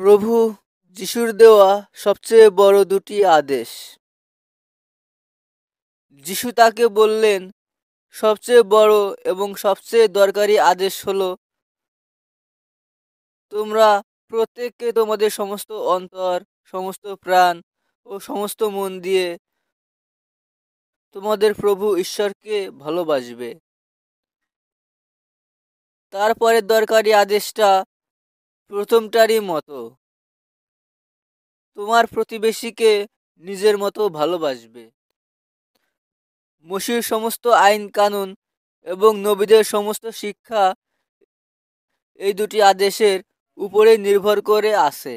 প্রভু যিশুর দেওয়া সবচেয়ে বড় দুটি আদেশ। যিশু তাকে বললেন, সবচেয়ে বড় এবং সবচেয়ে দরকারি আদেশ হলো, তোমরা প্রত্যেককে তোমাদের সমস্ত অন্তর, সমস্ত প্রাণ ও সমস্ত মন দিয়ে তোমাদের প্রভু ঈশ্বরকে ভালোবাসবে। তারপরের দরকারি আদেশটা প্রথমটারই মতো, তোমার প্রতিবেশীকে নিজের মতো ভালোবাসবে। মসির সমস্ত আইন কানুন এবং নবীদের সমস্ত শিক্ষা এই দুটি আদেশের উপরে নির্ভর করে আছে।